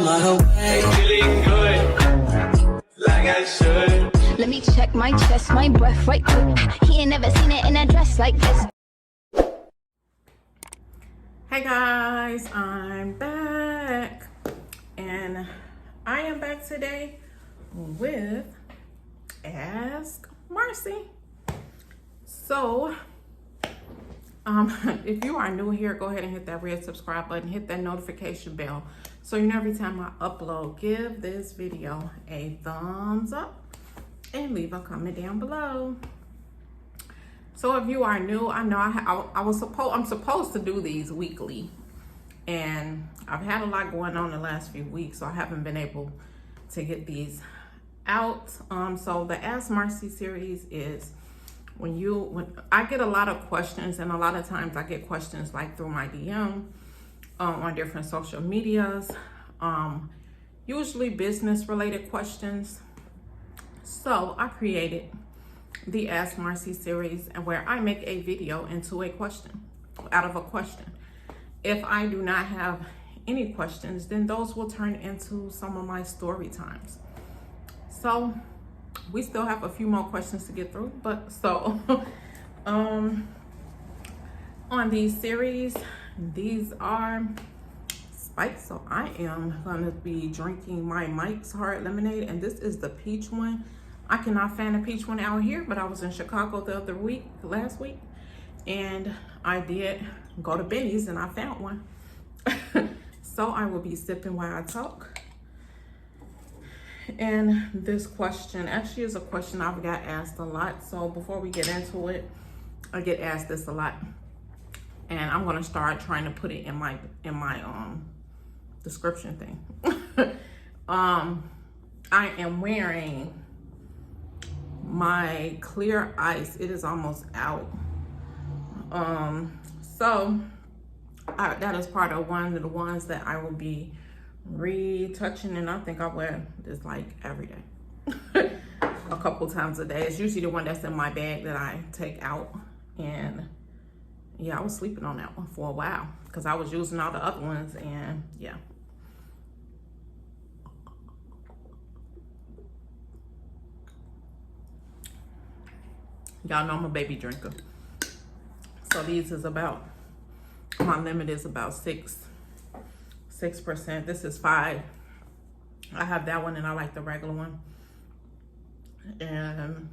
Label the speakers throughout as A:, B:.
A: my way. Feeling good, like I should.
B: Let me check my chest, my breath right quick. He ain't never seen it in a dress like this.
C: Hey guys, I'm back, and I am back today with Ask Marcy. So, if you are new here, go ahead and hit that red subscribe button, hit that notification bell, so you know every time I upload. Give this video a thumbs up and leave a comment down below. So if you are new, I know I'm supposed to do these weekly, and I've had a lot going on the last few weeks, so I haven't been able to get these out. So the Ask Marcy series is when I get a lot of questions, and a lot of times I get questions like through my DM on different social medias, usually business related questions. So I created the Ask Marcy series, and where I make a video into a question, out of a question. If I do not have any questions, then those will turn into some of my story times. So we still have a few more questions to get through, but so on these series, these are spiked. So I am gonna be drinking my Mike's Hard Lemonade, and this is the peach one. I cannot find a peach one out here, but I was in Chicago last week, and I did go to Benny's and I found one. So I will be sipping while I talk. And this question actually is a question I've got asked a lot. So before we get into it, I get asked this a lot, and I'm gonna start trying to put it in my description thing. I am wearing my clear ice. It is almost out. So that is part of one of the ones that I will be retouching, and I think I wear this like every day. A couple times a day. It's usually the one that's in my bag that I take out, and yeah, I was sleeping on that one for a while because I was using all the other ones, and yeah. Y'all know I'm a baby drinker. So these is about, my limit is about 6%. This is 5. I have that one, and I like the regular one. And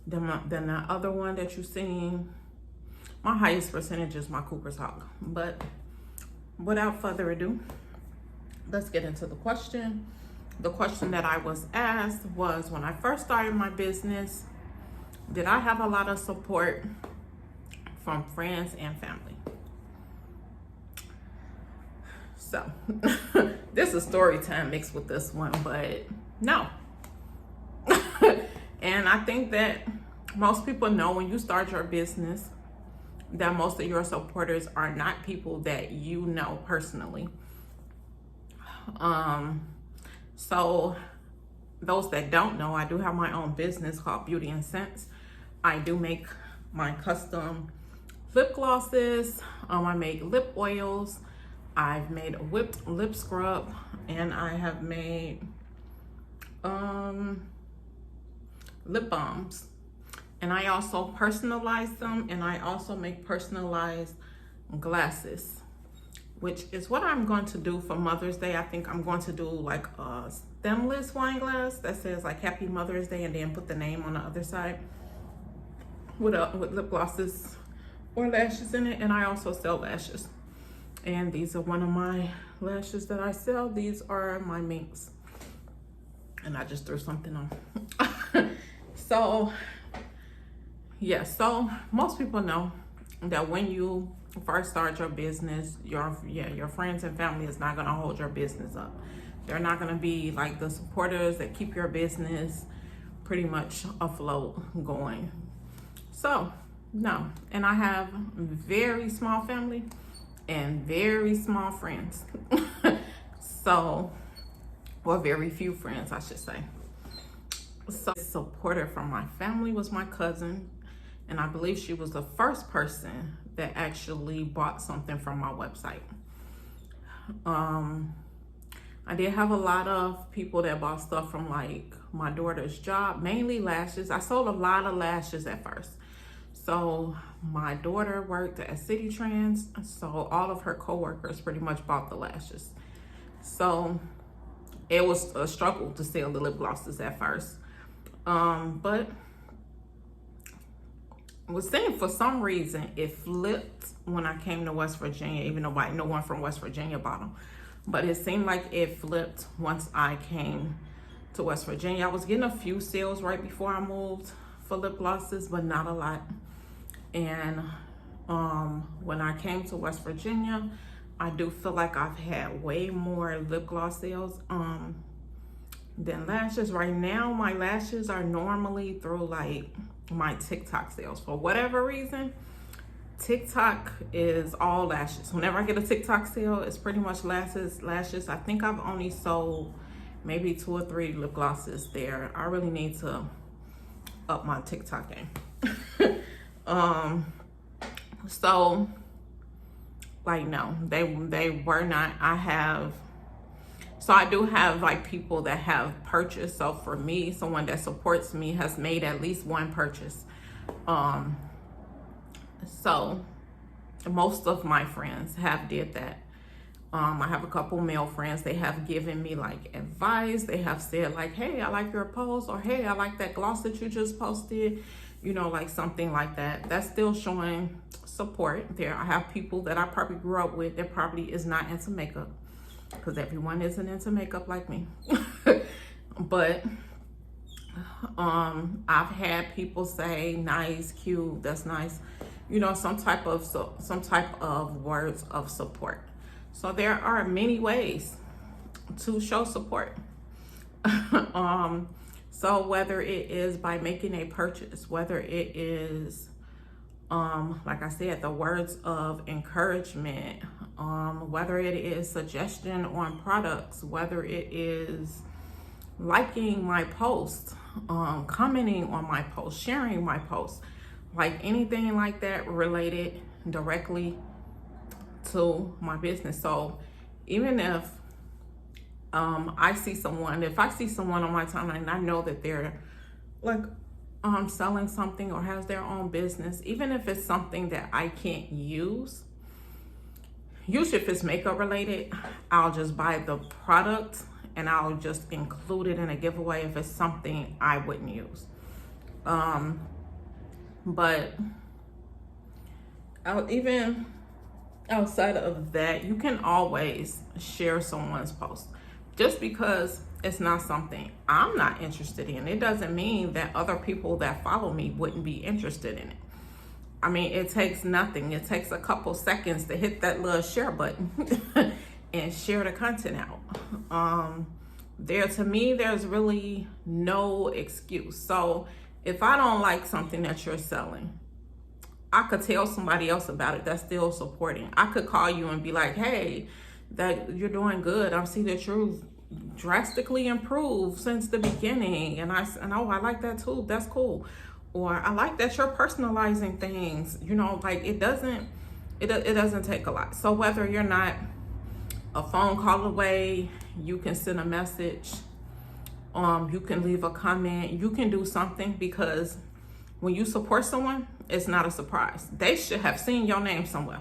C: then the other one that you've seen, my highest percentage is my Cooper's Hawk. But without further ado, let's get into the question. The question that I was asked was, when I first started my business, did I have a lot of support from friends and family? So this is story time mixed with this one, but no. And I think that most people know when you start your business that most of your supporters are not people that you know personally. So those that don't know, I do have my own business called Beauty and Scents. I do make my custom lip glosses. I make lip oils. I've made a whipped lip scrub, and I have made lip balms. And I also personalize them, and I also make personalized glasses, which is what I'm going to do for Mother's Day. I think I'm going to do like a stemless wine glass that says like Happy Mother's Day, and then put the name on the other side with lip glosses or lashes in it. And I also sell lashes, and these are one of my lashes that I sell. These are my minks, and I just threw something on. So yeah, so most people know that when you first start your business, your friends and family is not going to hold your business up. They're not going to be like the supporters that keep your business pretty much afloat going. So no, and I have very small family and very small friends. So, or very few friends, I should say. So supporter from my family was my cousin, and I believe she was the first person that actually bought something from my website. I did have a lot of people that bought stuff from like my daughter's job, mainly lashes. I sold a lot of lashes at first. So my daughter worked at City Trends, so all of her coworkers pretty much bought the lashes. So it was a struggle to sell the lip glosses at first. But I was saying for some reason it flipped when I came to West Virginia, even though no one from West Virginia bought them. But it seemed like it flipped once I came to West Virginia. I was getting a few sales right before I moved for lip glosses, but not a lot. And when I came to West Virginia, I do feel like I've had way more lip gloss sales than lashes. Right now, my lashes are normally through like my TikTok sales. For whatever reason, TikTok is all lashes. Whenever I get a TikTok sale, it's pretty much lashes. I think I've only sold maybe 2 or 3 lip glosses there. I really need to up my TikTok game. So like, no, they were not. So I do have like people that have purchased. So for me, someone that supports me has made at least one purchase. So most of my friends have did that. I have a couple male friends. They have given me like advice. They have said like, hey, I like your post, or hey, I like that gloss that you just posted, you know, like something like that. That's still showing support there. I have people that I probably grew up with that probably is not into makeup, because everyone isn't into makeup like me. But I've had people say nice, cute, that's nice, you know, some type of words of support. So there are many ways to show support. So whether it is by making a purchase, whether it is like I said, the words of encouragement, whether it is suggestion on products, whether it is liking my post, commenting on my post, sharing my post, like anything like that related directly to my business. So even if I see someone, if I see someone on my timeline and I know that they're like selling something or has their own business, even if it's something that I can't use, usually if it's makeup related, I'll just buy the product and I'll just include it in a giveaway if it's something I wouldn't use. But even outside of that, you can always share someone's post. Just because it's not something I'm not interested in, it doesn't mean that other people that follow me wouldn't be interested in it. I mean, it takes nothing. It takes a couple seconds to hit that little share button and share the content out. To me, there's really no excuse. So if I don't like something that you're selling, I could tell somebody else about it that's still supporting. I could call you and be like, hey, that you're doing good. I see that you've drastically improved since the beginning. And I like that too. That's cool. Or I like that you're personalizing things, you know, like it doesn't take a lot. So whether you're not a phone call away, you can send a message, you can leave a comment, you can do something, because when you support someone, it's not a surprise. They should have seen your name somewhere.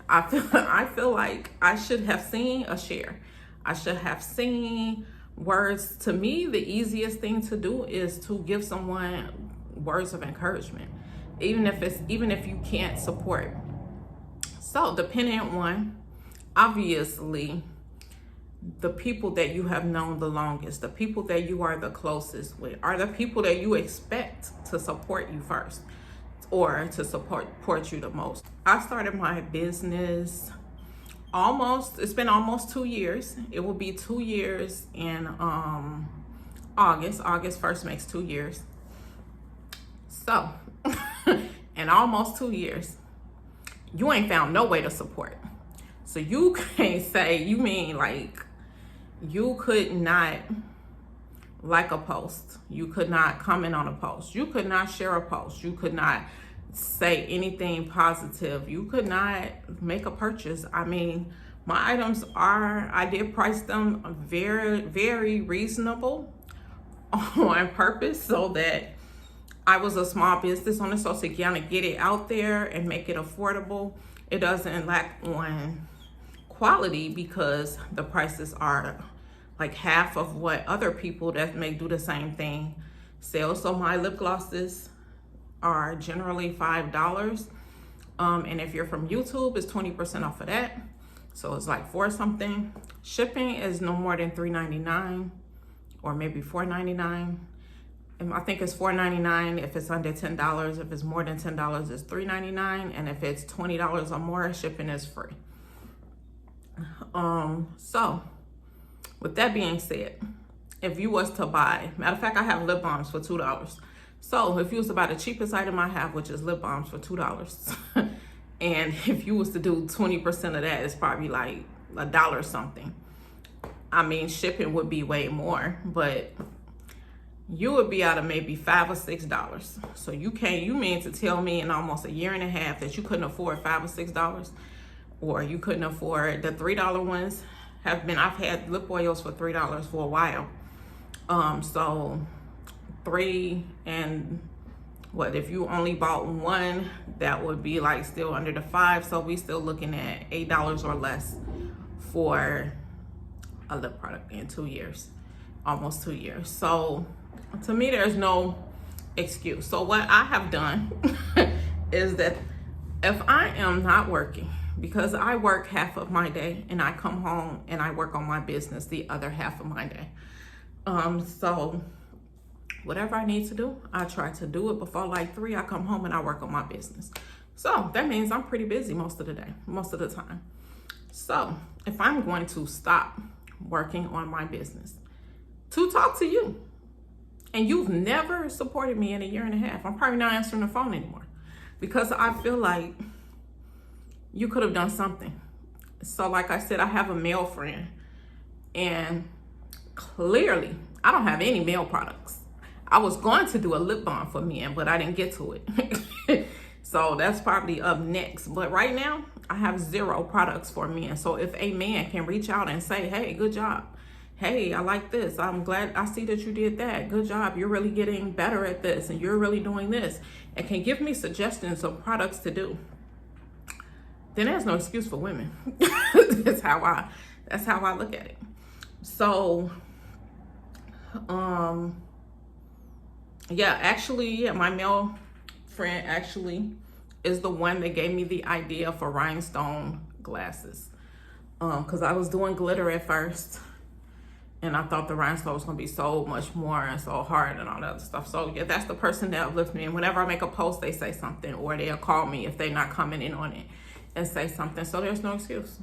C: I feel like I should have seen a share. I should have seen words. To me, the easiest thing to do is to give someone words of encouragement, even if you can't support. So depending on, obviously, the people that you have known the longest, the people that you are the closest with, are the people that you expect to support you first, or to support you the most. I started my business it's been almost 2 years. It will be 2 years in August 1st makes 2 years. So in almost 2 years, you ain't found no way to support. So you can't say, you mean like you could not like a post, you could not comment on a post, you could not share a post, you could not say anything positive, you could not make a purchase. I mean, My items are, I did price them very, very reasonable on purpose so that I was a small business owner, so to kind of get it out there and make it affordable. It doesn't lack on quality because the prices are like half of what other people that may do the same thing sell. So my lip glosses are generally $5. And if you're from YouTube, it's 20% off of that. So it's like $4 something. Shipping is no more than $3.99 or maybe $4.99. And I think it's $4.99 if it's under $10. If it's more than $10, it's $3.99. And if it's $20 or more, shipping is free. So with that being said, if you was to buy, matter of fact, I have lip balms for $2. So if you was to buy the cheapest item I have, which is lip balms for $2, and if you was to do 20% of that, it's probably like $1 something. I mean, shipping would be way more, but you would be out of maybe $5 or $6. So you mean to tell me in almost a year and a half that you couldn't afford $5 or $6, or you couldn't afford the $3 ones? I've had lip oils for $3 for a while. So 3 and what, if you only bought one, that would be like still under the 5. So we still looking at $8 or less for a lip product in 2 years, almost 2 years. So to me, there's no excuse. So what I have done is that if I am not working, because I work half of my day and I come home and I work on my business the other half of my day. So whatever I need to do, I try to do it before like 3. I come home and I work on my business. So that means I'm pretty busy most of the day, most of the time. So if I'm going to stop working on my business to talk to you, and you've never supported me in a year and a half, I'm probably not answering the phone anymore because I feel like you could have done something. So like I said, I have a male friend, and clearly I don't have any male products. I was going to do a lip balm for men, but I didn't get to it. So that's probably up next. But right now, I have 0 products for men. So if a man can reach out and say, hey, good job. Hey, I like this. I'm glad I see that you did that. Good job. You're really getting better at this, and you're really doing this, and can give me suggestions of products to do, then there's no excuse for women. That's how I look at it. So, yeah, my male friend actually is the one that gave me the idea for rhinestone glasses. Because I was doing glitter at first, and I thought the rhinestone was gonna be so much more and so hard and all that other stuff. So yeah, that's the person that uplifts me. And whenever I make a post, they say something, or they'll call me if they're not commenting on it and say something. So there's no excuse.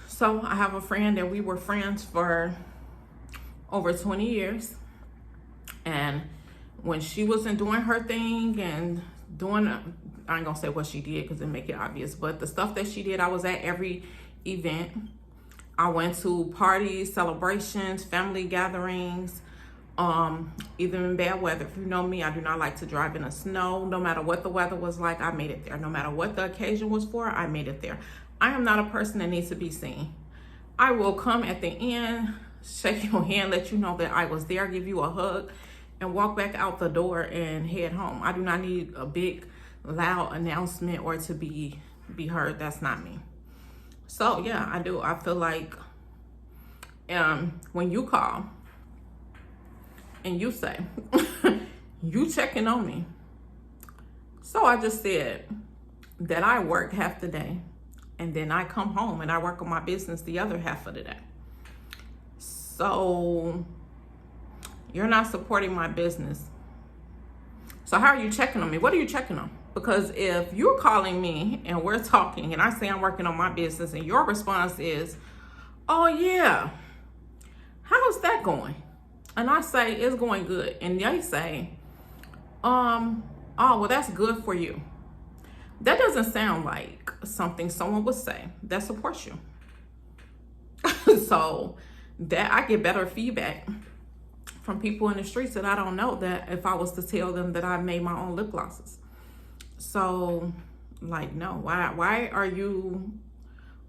C: So I have a friend that we were friends for over 20 years. And when she wasn't doing her thing and doing, I ain't gonna say what she did because it make it obvious, but the stuff that she did, I was at every event. I went to parties, celebrations, family gatherings, even in bad weather. If you know me, I do not like to drive in the snow. No matter what the weather was like, I made it there. No matter what the occasion was for, I made it there. I am not a person that needs to be seen. I will come at the end, shake your hand, let you know that I was there, give you a hug, and walk back out the door and head home. I do not need a big, loud announcement or to be heard. That's not me. So yeah, I do. I feel like when you call and you say, you checking on me. So I just said that I work half the day, and then I come home and I work on my business the other half of the day. So you're not supporting my business. So how are you checking on me? What are you checking on? Because if you're calling me and we're talking and I say I'm working on my business and your response is, oh yeah, how's that going? And I say, it's going good. And they say, oh, well, that's good for you. That doesn't sound like something someone would say that supports you. So that I get better feedback from people in the streets that I don't know, that if I was to tell them that I made my own lip glosses. So like, no, why are you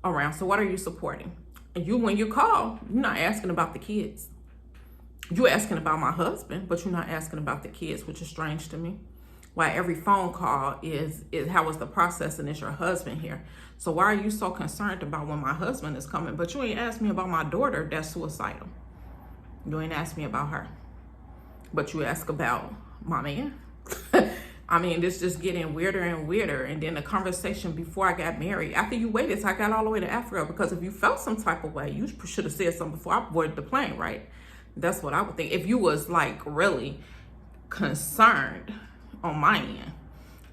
C: around. So what are you supporting? When you call, you're not asking about the kids. You're asking about my husband, but you're not asking about the kids, which is strange to me. Why every phone call is how was the process, and it's your husband here. So why are you so concerned about when my husband is coming? But you ain't asked me about my daughter that's suicidal. You ain't asked me about her. But you ask about my man. I mean, this just getting weirder and weirder. And then the conversation before I got married, after you waited till I got all the way to Africa, because if you felt some type of way, you should have said something before I boarded the plane, right? That's what I would think. If you was like really concerned on my end,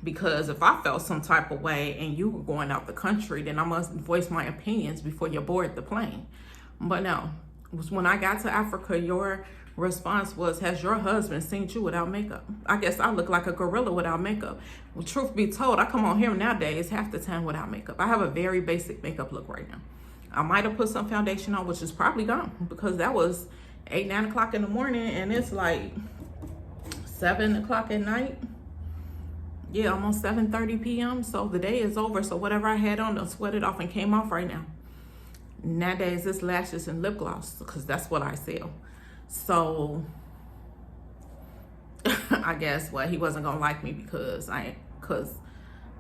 C: because if I felt some type of way and you were going out the country, then I must voice my opinions before you board the plane. But no, when I got to Africa, your response was, has your husband seen you without makeup? I guess I look like a gorilla without makeup. Well, truth be told, I come on here nowadays half the time without makeup. I have a very basic makeup look right now. I might have put some foundation on, which is probably gone, because that was 8, 9 o'clock in the morning, and it's like 7 o'clock at night. Yeah, almost 7:30 p.m. So the day is over. So whatever I had on, I sweated off and came off right now. Nowadays, it's lashes and lip gloss, because that's what I sell. So I guess what, he wasn't gonna like me because I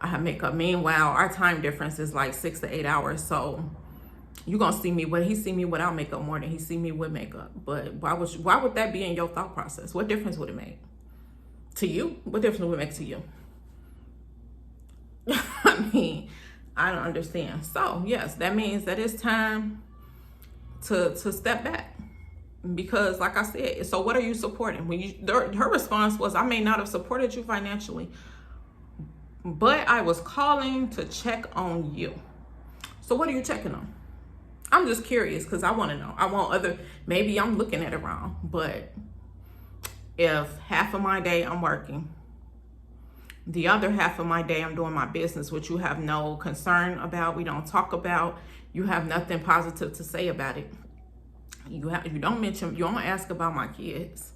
C: have makeup. Meanwhile, our time difference is like 6 to 8 hours. So you gonna see me, he see me without makeup more than he see me with makeup. But why would that be in your thought process? What difference would it make to you? What difference would it make to you? I mean, I don't understand. So yes, that means that it's time to step back. Because like I said, so what are you supporting? Her response was, I may not have supported you financially, but I was calling to check on you. So what are you checking on? I'm just curious, because I want to know. Maybe I'm looking at it wrong, but if half of my day I'm working, the other half of my day I'm doing my business, which you have no concern about, we don't talk about, you have nothing positive to say about it. You don't ask about my kids.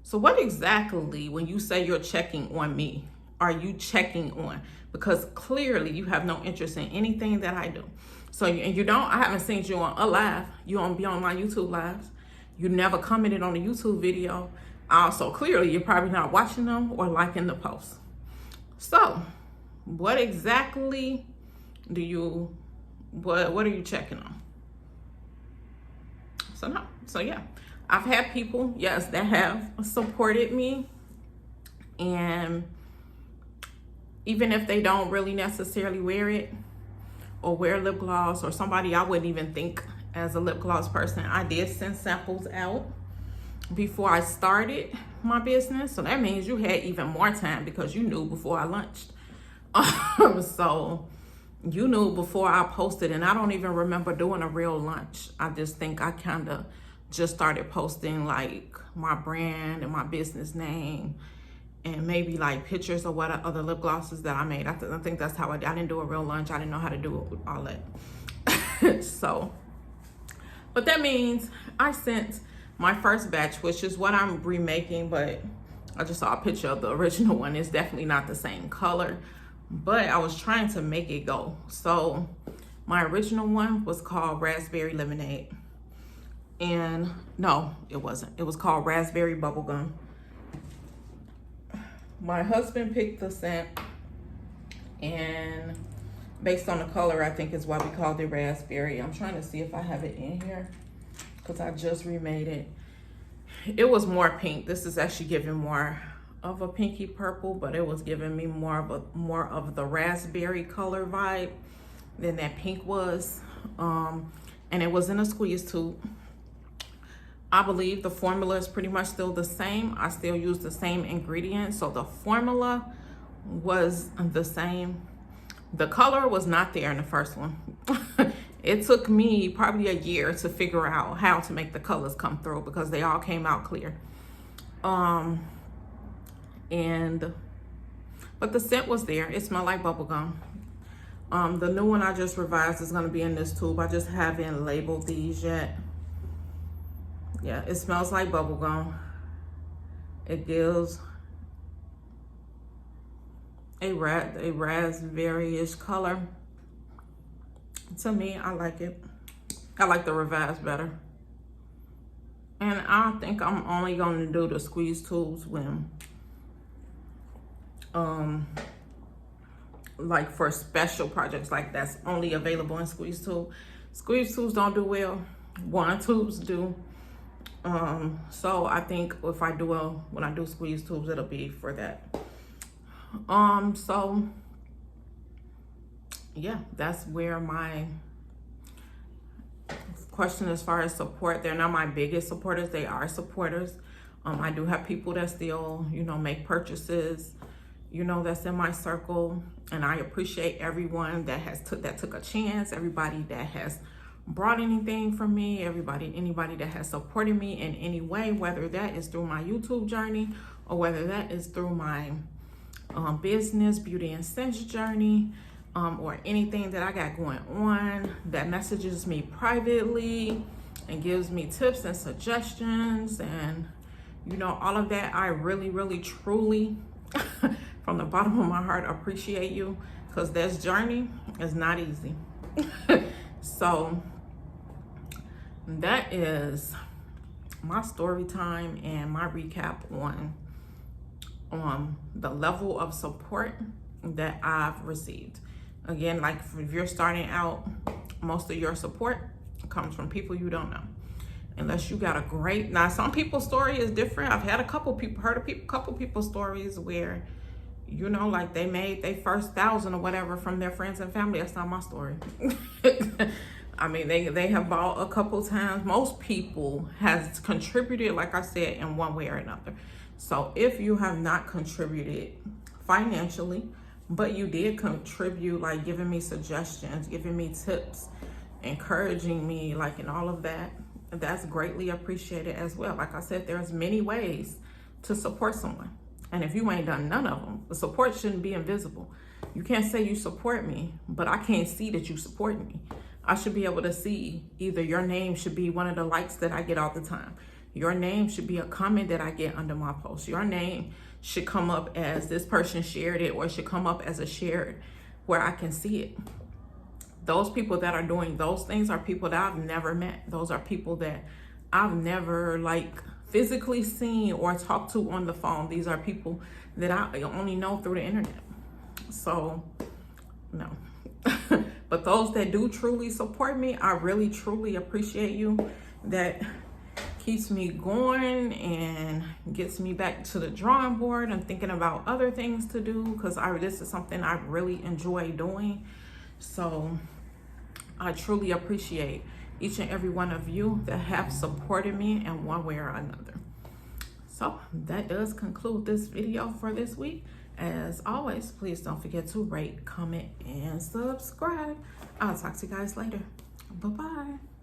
C: So what exactly, when you say you're checking on me, are you checking on? Because clearly you have no interest in anything that I do. So, and I haven't seen you on a live. You don't be on my YouTube lives. You never commented on a YouTube video. So clearly you're probably not watching them or liking the posts. So what exactly what are you checking on? So yeah, I've had people, yes, that have supported me, and even if they don't really necessarily wear it or wear lip gloss, or somebody I wouldn't even think as a lip gloss person, I did send samples out before I started my business. So that means you had even more time, because you knew before I launched. So you knew before I posted, and I don't even remember doing a real launch. I just think I kind of just started posting like my brand and my business name, and maybe like pictures of what other lip glosses that I made. I think that's how I didn't do a real launch. I didn't know how to do it with all that. So, but that means I sent my first batch, which is what I'm remaking, but I just saw a picture of the original one. It's definitely not the same color, but I was trying to make it go. So my original one was called Raspberry Lemonade. And no, it wasn't. It was called Raspberry Bubblegum. My husband picked the scent, and based on the color, I think is why we called it raspberry. I'm trying to see if I have it in here, because I just remade it. It was more pink. This is actually giving more of a pinky purple, but it was giving me more of the raspberry color vibe than that pink was. And it was in a squeeze tube. I believe the formula is pretty much still the same. I still use the same ingredients, so the formula was the same. The color was not there in the first one. It took me probably a year to figure out how to make the colors come through, because they all came out clear. But the scent was there. It smelled like bubblegum. The new one I just revised is gonna be in this tube. I just haven't labeled these yet. Yeah, it smells like bubblegum. It gives a raspberry-ish color. To me, I like it. I like the revised better. And I think I'm only going to do the squeeze tools when, like for special projects, like that's only available in squeeze tool. Squeeze tools don't do well. Wand tubes do. So I think if I do when I do squeeze tubes, it'll be for that. So yeah, that's where my question as far as support. They're not my biggest supporters. They are supporters. I do have people that still, you know, make purchases, you know, that's in my circle, and I appreciate everyone that took a chance, everybody that has brought anything from me, anybody that has supported me in any way, whether that is through my YouTube journey or whether that is through my business, beauty and sense journey, or anything that I got going on, that messages me privately and gives me tips and suggestions, and you know, all of that. I really, really, truly from the bottom of my heart appreciate you, because this journey is not easy. So that is my story time and my recap on the level of support that I've received. Again, like if you're starting out, most of your support comes from people you don't know. Unless you got a great, now some people's story is different. I've had a couple people, couple people's stories where, you know, like they made their first 1,000 or whatever from their friends and family. That's not my story. I mean, they have bought a couple times. Most people has contributed, like I said, in one way or another. So if you have not contributed financially, but you did contribute, like giving me suggestions, giving me tips, encouraging me, like in all of that, that's greatly appreciated as well. Like I said, there's many ways to support someone. And if you ain't done none of them, the support shouldn't be invisible. You can't say you support me, but I can't see that you support me. I should be able to see either your name should be one of the likes that I get all the time. Your name should be a comment that I get under my post. Your name should come up as this person shared it, or it should come up as a shared where I can see it. Those people that are doing those things are people that I've never met. Those are people that I've never like physically seen or talked to on the phone. These are people that I only know through the internet. So no. But those that do truly support me, I really truly appreciate you. That keeps me going and gets me back to the drawing board and thinking about other things to do, because this is something I really enjoy doing. So I truly appreciate each and every one of you that have supported me in one way or another. So that does conclude this video for this week. As always, please don't forget to rate, comment, and subscribe. I'll talk to you guys later. Bye-bye.